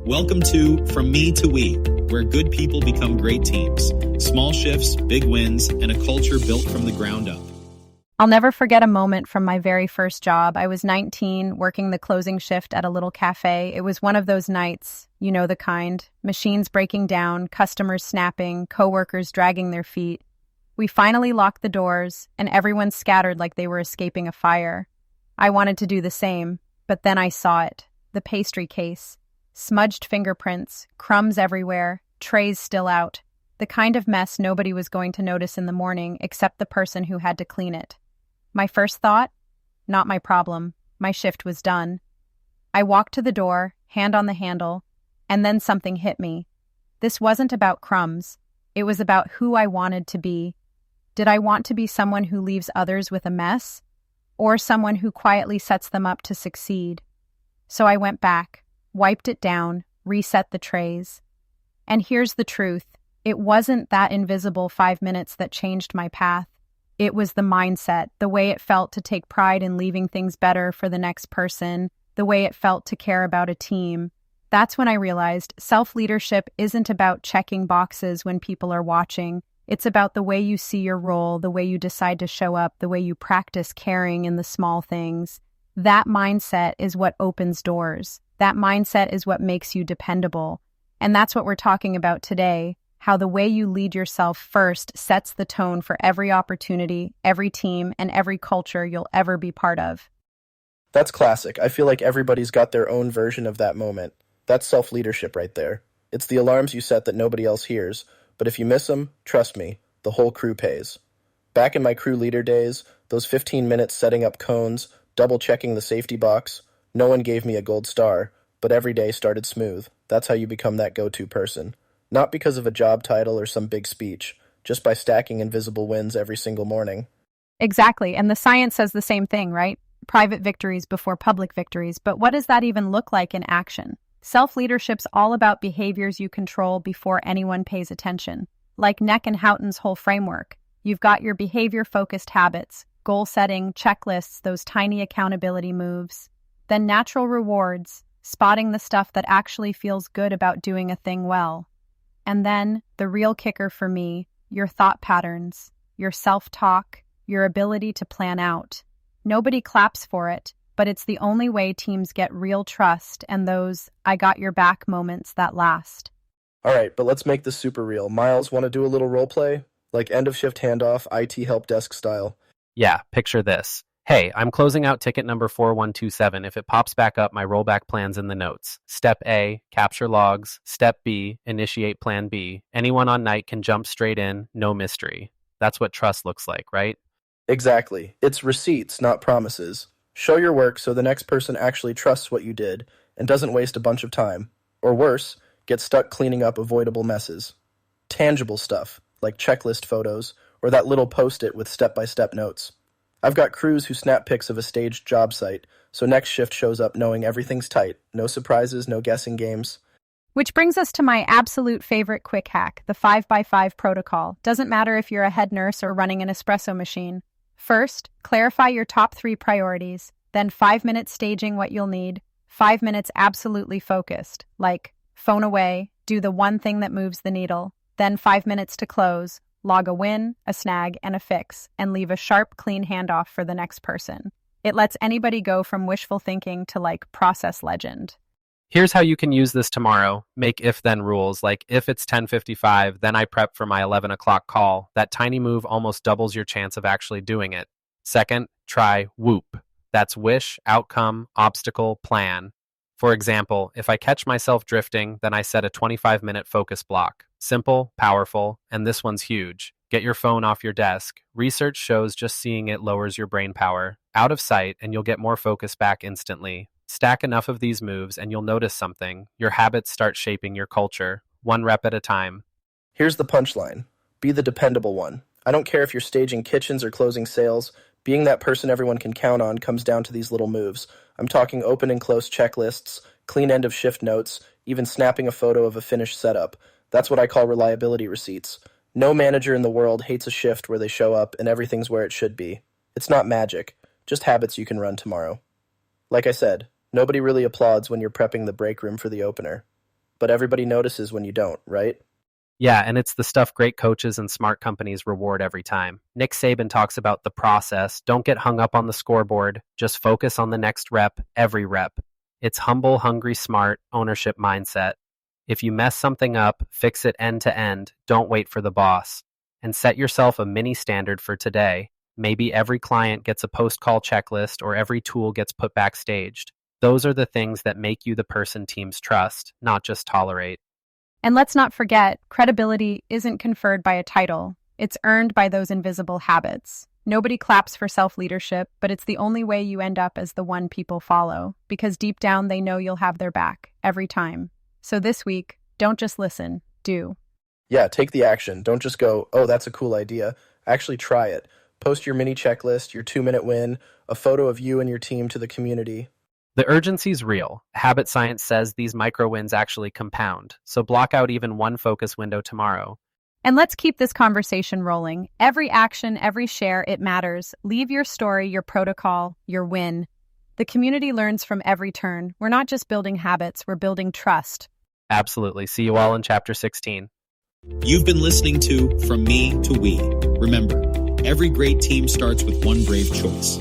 Welcome to From Me to We, where good people become great teams. Small shifts, big wins, and a culture built from the ground up. I'll never forget a moment from my very first job. I was 19, working the closing shift at a little cafe. It was one of those nights, you know the kind. Machines breaking down, customers snapping, coworkers dragging their feet. We finally locked the doors, and everyone scattered like they were escaping a fire. I wanted to do the same, but then I saw it. The pastry case. Smudged fingerprints, crumbs everywhere, trays still out. The kind of mess nobody was going to notice in the morning except the person who had to clean it. My first thought? Not my problem. My shift was done. I walked to the door, hand on the handle, and then something hit me. This wasn't about crumbs. It was about who I wanted to be. Did I want to be someone who leaves others with a mess? Or someone who quietly sets them up to succeed? So I went back, wiped it down, reset the trays. And here's the truth. It wasn't that invisible 5 minutes that changed my path. It was the mindset, the way it felt to take pride in leaving things better for the next person, the way it felt to care about a team. That's when I realized self-leadership isn't about checking boxes when people are watching. It's about the way you see your role, the way you decide to show up, the way you practice caring in the small things. That mindset is what opens doors. That mindset is what makes you dependable. And that's what we're talking about today, how the way you lead yourself first sets the tone for every opportunity, every team, and every culture you'll ever be part of. That's classic. I feel like everybody's got their own version of that moment. That's self-leadership right there. It's the alarms you set that nobody else hears, but if you miss them, trust me, the whole crew pays. Back in my crew leader days, those 15 minutes setting up cones, double-checking the safety box, no one gave me a gold star, but every day started smooth. That's how you become that go-to person. Not because of a job title or some big speech, just by stacking invisible wins every single morning. Exactly, and the science says the same thing, right? Private victories before public victories, but what does that even look like in action? Self-leadership's all about behaviors you control before anyone pays attention. Like Neck and Houghton's whole framework, you've got your behavior-focused habits, goal setting, checklists, those tiny accountability moves. Then natural rewards, spotting the stuff that actually feels good about doing a thing well. And then, the real kicker for me, your thought patterns, your self-talk, your ability to plan out. Nobody claps for it, but it's the only way teams get real trust and those I got your back moments that last. All right, but let's make this super real. Miles, want to do a little role play? Like end-of-shift handoff, IT help desk style. Yeah, picture this. Hey, I'm closing out ticket number 4127. If it pops back up, my rollback plan's in the notes. Step A, capture logs. Step B, initiate plan B. Anyone on night can jump straight in, no mystery. That's what trust looks like, right? Exactly. It's receipts, not promises. Show your work so the next person actually trusts what you did and doesn't waste a bunch of time. Or worse, get stuck cleaning up avoidable messes. Tangible stuff, like checklist photos, or that little post-it with step-by-step notes. I've got crews who snap pics of a staged job site, so next shift shows up knowing everything's tight. No surprises, no guessing games. Which brings us to my absolute favorite quick hack, the 5x5 protocol. Doesn't matter if you're a head nurse or running an espresso machine. First, clarify your top 3 priorities. Then 5 minutes staging what you'll need. 5 minutes absolutely focused, like phone away, do the one thing that moves the needle. Then 5 minutes to close. Log a win, a snag, and a fix, and leave a sharp, clean handoff for the next person. It lets anybody go from wishful thinking to, process legend. Here's how you can use this tomorrow. Make if-then rules, like if it's 10:55, then I prep for my 11 o'clock call. That tiny move almost doubles your chance of actually doing it. Second, try WOOP. That's wish, outcome, obstacle, plan. For example, if I catch myself drifting, then I set a 25-minute focus block. Simple, powerful, and this one's huge. Get your phone off your desk. Research shows just seeing it lowers your brain power. Out of sight, and you'll get more focus back instantly. Stack enough of these moves, and you'll notice something. Your habits start shaping your culture, one rep at a time. Here's the punchline. Be the dependable one. I don't care if you're staging kitchens or closing sales. Being that person everyone can count on comes down to these little moves. I'm talking open and close checklists, clean end-of-shift notes, even snapping a photo of a finished setup. That's what I call reliability receipts. No manager in the world hates a shift where they show up and everything's where it should be. It's not magic, just habits you can run tomorrow. Like I said, nobody really applauds when you're prepping the break room for the opener. but everybody notices when you don't, right? Yeah, and it's the stuff great coaches and smart companies reward every time. Nick Saban talks about the process. Don't get hung up on the scoreboard. Just focus on the next rep, every rep. It's humble, hungry, smart ownership mindset. If you mess something up, fix it end to end. Don't wait for the boss. And set yourself a mini standard for today. Maybe every client gets a post-call checklist or every tool gets put backstaged. Those are the things that make you the person teams trust, not just tolerate. And let's not forget, credibility isn't conferred by a title. It's earned by those invisible habits. Nobody claps for self-leadership, but it's the only way you end up as the one people follow, because deep down they know you'll have their back, every time. So this week, don't just listen, do. Yeah, take the action. Don't just go, oh, that's a cool idea. Actually try it. Post your mini checklist, your 2-minute win, a photo of you and your team to the community. The urgency's real. Habit science says these micro wins actually compound, so block out even one focus window tomorrow. And let's keep this conversation rolling. Every action, every share, it matters. Leave your story, your protocol, your win. The community learns from every turn. We're not just building habits, we're building trust. Absolutely. See you all in Chapter 16. You've been listening to From Me to We. Remember, every great team starts with one brave choice.